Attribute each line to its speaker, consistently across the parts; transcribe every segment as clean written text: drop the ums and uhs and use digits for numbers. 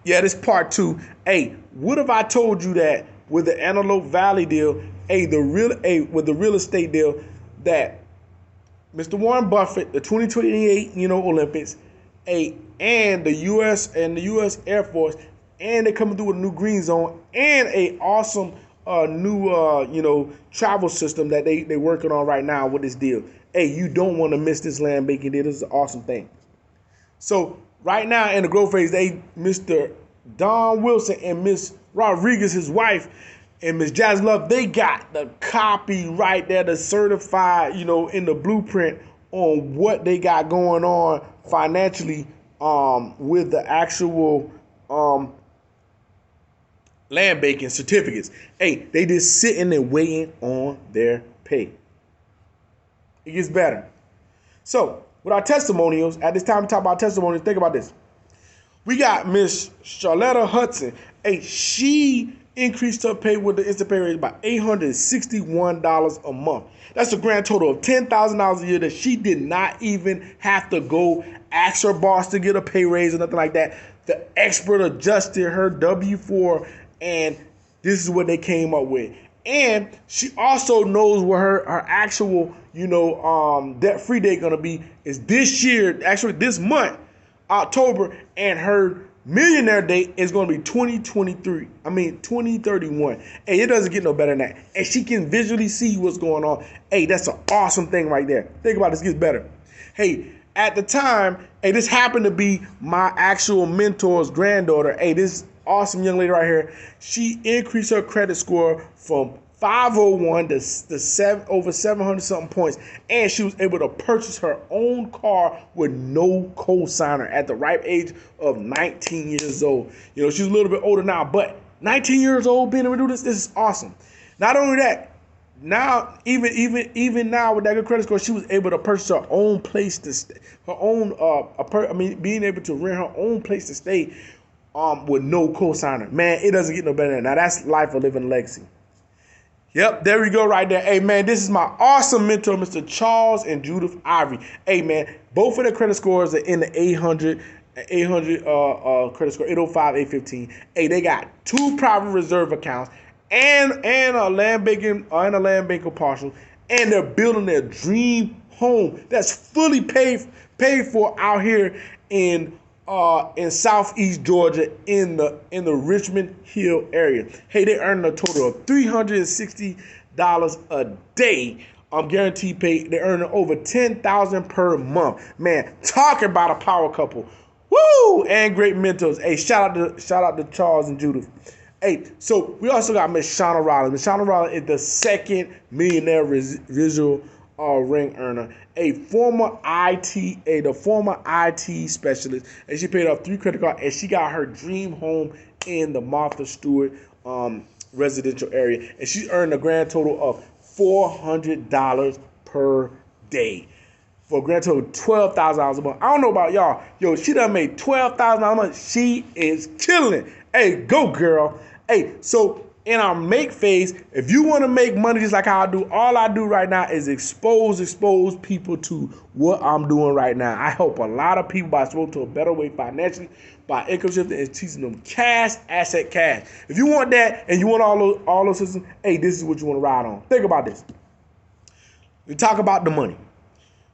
Speaker 1: Yeah, this part two. Hey, what if I told you that with the Antelope Valley deal, with the real estate deal, that Mr. Warren Buffett, the 2028, Olympics, and the U.S. Air Force, and they coming through with a new green zone and a awesome new travel system that they working on right now with this deal. Hey, you don't want to miss this land banking deal. This is an awesome thing. So right now in the growth phase, Mr. Don Wilson and Miss Rodriguez, his wife, and Miss Jazz Love, they got the copy right there, the certified, in the blueprint on what they got going on financially with the actual land banking certificates. Hey, they just sitting there waiting on their pay. It gets better. So with our testimonials, at this time we talk about testimonials, think about this. We got Miss Charlotta Hudson. Hey, she increased her pay with the instant pay raise by $861 a month. That's a grand total of $10,000 a year that she did not even have to go ask her boss to get a pay raise or nothing like that. The expert adjusted her W-4, and this is what they came up with. And she also knows where her actual, debt-free date going to be is this year, actually this month, October, and her millionaire date is going to be 2031. Hey, it doesn't get no better than that. And she can visually see what's going on. Hey, that's an awesome thing right there. Think about this, gets better. Hey, at the time, this happened to be my actual mentor's granddaughter. Hey, this awesome young lady right here, she increased her credit score from 501 to over 700 something points, and she was able to purchase her own car with no co-signer at the ripe age of 19 years old. She's a little bit older now, but 19 years old being able to do this is awesome. Not only that, now even now with that good credit score, she was able to purchase her own place to stay, being able to rent her own place to stay with no co-signer. Man, it doesn't get no better than that. Now that's life of living legacy. Yep, there we go right there. Hey, man, this is my awesome mentor, Mr. Charles and Judith Ivory. Hey, man, both of their credit scores are in the 800 credit score, 805, 815. Hey, they got 2 private reserve accounts and a land banking partial, and they're building their dream home that's fully paid for out here in Southeast Georgia in the Richmond Hill area. Hey, they earning a total of $360 a day. Guaranteed pay. They're earning over $10,000 per month. Man, talking about a power couple. Woo! And great mentors. Hey, shout out to Charles and Judith. Hey, so we also got Miss Shauna Rollins. Miss Shauna Rollins is the second millionaire visual ring earner, the former IT specialist, and she paid off 3 credit cards, and she got her dream home in the Martha Stewart residential area, and she earned a grand total of $400 per day, for a grand total of $12,000 a month. I don't know about y'all, she done made $12,000 a month. She is killing it. Hey, go girl. Hey, so in our make phase, if you want to make money just like how I do, all I do right now is expose people to what I'm doing right now. I help a lot of people by exposing to a better way financially, by income shifting and teaching them cash. If you want that and you want all those systems, hey, this is what you want to ride on. Think about this. We talk about the money.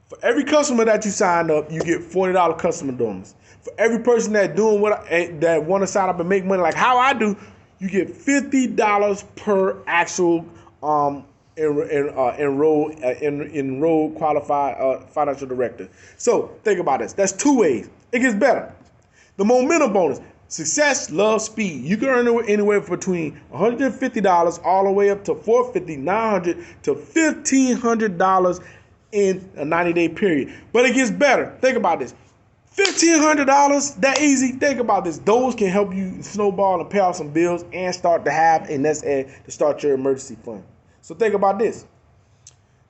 Speaker 1: For every customer that you sign up, you get $40 customer donors. For every person that that want to sign up and make money like how I do, you get $50 per actual enrolled qualified financial director. So think about this. That's 2 ways. It gets better. The momentum bonus. Success, love, speed. You can earn anywhere between $150 all the way up to $450, $900 to $1,500 in a 90-day period. But it gets better. Think about this. $1,500, that easy. Think about this. Those can help you snowball and pay off some bills and start to have a nest egg to start your emergency fund. So think about this.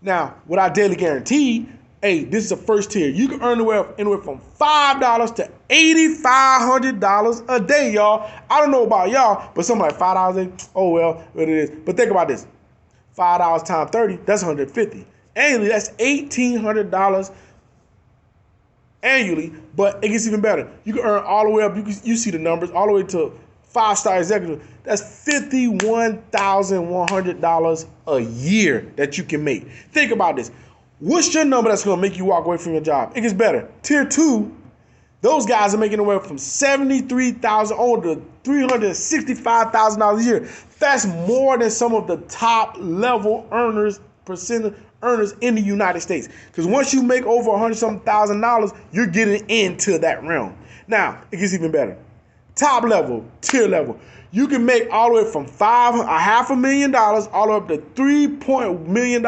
Speaker 1: Now, with our daily guarantee, hey, this is the first tier. You can earn anywhere from $5 to $8,500 a day, y'all. I don't know about y'all, but something like $5 a day, oh well, what it is. But think about this. $5 times 30, that's $150. Annually, that's $1,800 annually, but it gets even better. You can earn all the way up. You see the numbers all the way to 5-star executive. That's $51,100 a year that you can make. Think about this. What's your number that's going to make you walk away from your job? It gets better. Tier 2, those guys are making anywhere from $73,000 on to $365,000 a year. That's more than some of the top level earners in the United States. Because once you make over $100,000, you're getting into that realm. Now, it gets even better. Top level, tier level. You can make all the way from $500,000 all the way up to $3 million.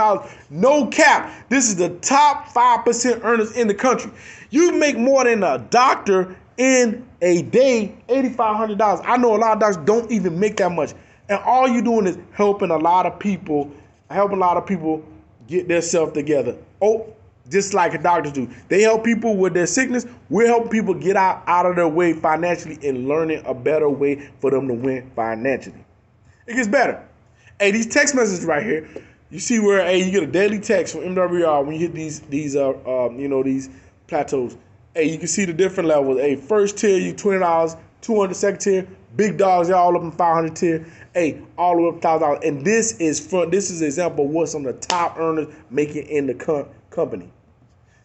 Speaker 1: No cap. This is the top 5% earners in the country. You make more than a doctor in a day, $8,500. I know a lot of doctors don't even make that much. And all you're doing is helping a lot of people get themselves together. Oh, just like doctors do. They help people with their sickness. We're helping people get out of their way financially and learning a better way for them to win financially. It gets better. Hey, these text messages right here, you see where you get a daily text from MWR when you hit these plateaus. Hey, you can see the different levels. Hey, first tier, you $20, $200, second tier, big dogs, y'all all up in 500 tier. Hey, all the way up $1,000. And this is an example of what some of the top earners making in the company.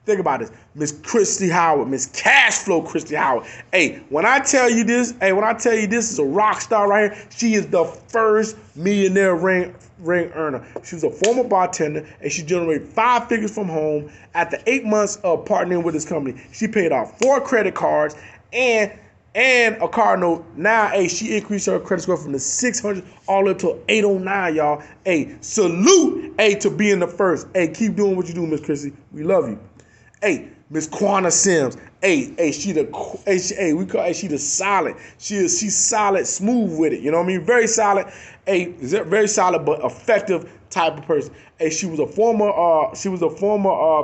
Speaker 1: Think about this. Miss Christy Howard, Miss Cashflow Christy Howard. Hey, when I tell you this is a rock star right here, she is the first millionaire ring earner. She was a former bartender, and she generated 5 figures from home. After 8 months of partnering with this company, she paid off 4 credit cards and a car note. Now, hey, she increased her credit score from the 600 all the way to 809, y'all. Hey, salute, hey, to being the first. Hey, keep doing what you do, Miss Chrissy. We love you. Hey, Miss Quanah Sims. Hey, she the solid. She's solid, smooth with it. You know what I mean? Very solid. Hey, very solid but effective type of person. Hey, she was a former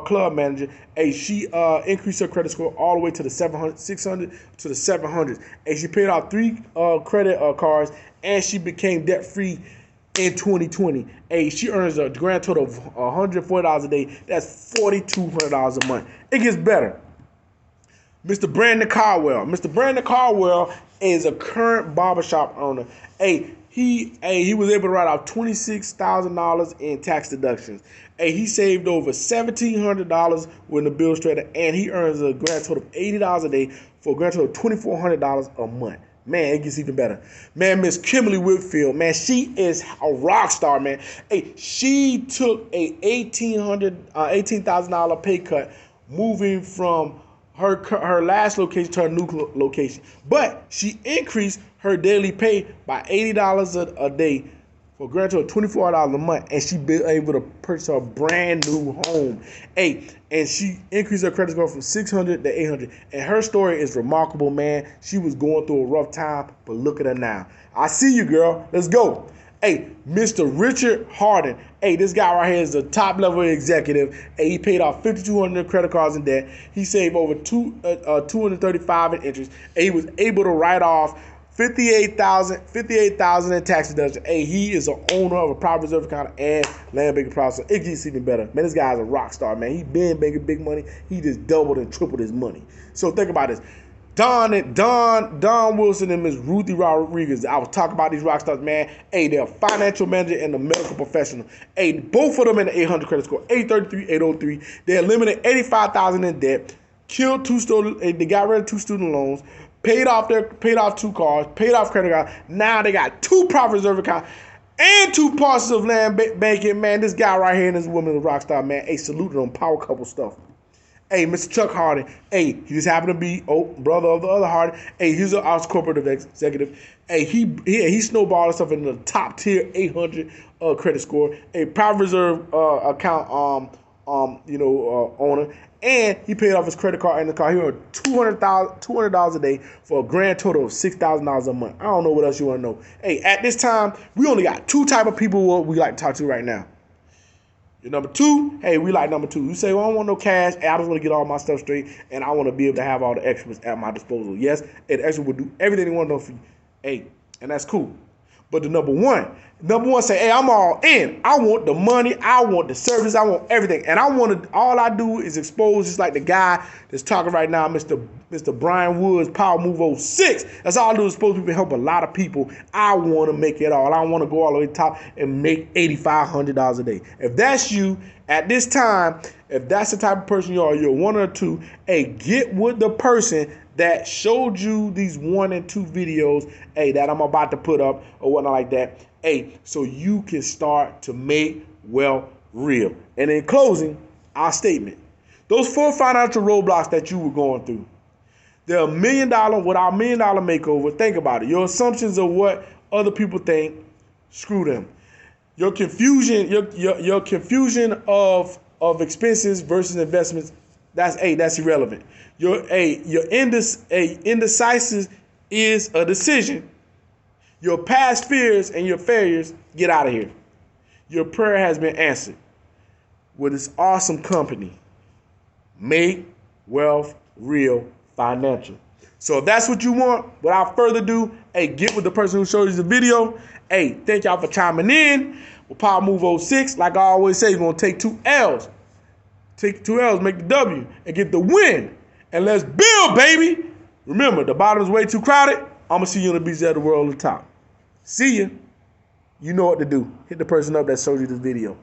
Speaker 1: club manager. Hey, she increased her credit score all the way to the 600 to the 700s. Hey, she paid off 3 credit cards, and she became debt free in 2020. Hey, she earns a grand total of $140 a day. That's $4,200 a month. It gets better. Mr. Brandon Caldwell. Mr. Brandon Caldwell is a current barbershop owner. Hey, he was able to write off $26,000 in tax deductions. Hey, he saved over $1,700 with the bill straighter, and he earns a grand total of $80 a day for a grand total of $2,400 a month. Man, it gets even better. Man, Miss Kimberly Whitfield, man, she is a rock star, man. Hey, she took a $18,000 pay cut moving from her last location to her new location. But she increased her daily pay by $80 a day for a grand total of $24 a month, and she been able to purchase a brand new home. Hey, and she increased her credit score from 600 to 800. And her story is remarkable, man. She was going through a rough time, but look at her now. I see you, girl. Let's go. Hey, Mr. Richard Harden. Hey, this guy right here is a top level executive. Hey, he paid off $5,200 credit cards in debt. He saved over $235 in interest. And he was able to write off $58,000 in tax deduction. Hey, he is an owner of a property reserve account and land banking process. It gets even better. Man, this guy's a rock star, man. He been making big money. He just doubled and tripled his money. So think about this. Don Wilson and Ms. Ruthie Rodriguez. I was talking about these rock stars, man. Hey, they're a financial manager and a medical professional. Hey, both of them in the 800 credit score, 833, 803. They eliminated $85,000 in debt, killed they got rid of 2 student loans, paid off 2 cars, paid off credit cards. Now they got 2 property reserve accounts and 2 parcels of land banking. Man, this guy right here and this woman is a rock star, man. Hey, salute on power couple stuff. Hey, Mr. Chuck Harding. Hey, he just happened to be brother of the other Harding. Hey, he's an corporate executive. Hey, he snowballed himself in the top tier 800 credit score. A private reserve account owner, and he paid off his credit card and the car. He earned $200 a day for a grand total of $6,000 a month. I don't know what else you want to know. Hey, at this time, we only got 2 type of people we like to talk to right now. Your number 2, hey, we like number 2. You say, well, I don't want no cash. Hey, I just want to get all my stuff straight, and I want to be able to have all the extras at my disposal. Yes, and the extra will do everything they want to know for you. Hey, and that's cool. But the number one say, hey, I'm all in. I want the money. I want the service. I want everything. And all I do is expose, just like the guy that's talking right now, Mr. Brian Woods, Power Move 06. That's all I do is expose people, help a lot of people. I want to make it all. I want to go all the way to the top and make $8,500 a day. If that's you at this time, if that's the type of person you are, you're one or two, hey, get with the person that showed you these 1 and 2 videos, hey, that I'm about to put up or whatnot like that, hey, so you can start to make wealth real. And in closing, our statement, those 4 financial roadblocks that you were going through, they're $1 million with our $1 million makeover. Think about it. Your assumptions of what other people think, screw them. Your confusion, your confusion of expenses versus investments, that's irrelevant. Your indecisive is a decision. Your past fears and your failures, get out of here. Your prayer has been answered with this awesome company, Make Wealth Real Financial. So if that's what you want, without further ado, hey, get with the person who showed you the video. Hey, thank y'all for chiming in. With Power Move 06, like I always say, you're going to take 2 L's. Take 2 L's, make the W, and get the win. And let's build, baby. Remember, the bottom is way too crowded. I'm going to see you on the beach of the world on the top. See ya. You know what to do. Hit the person up that showed you this video.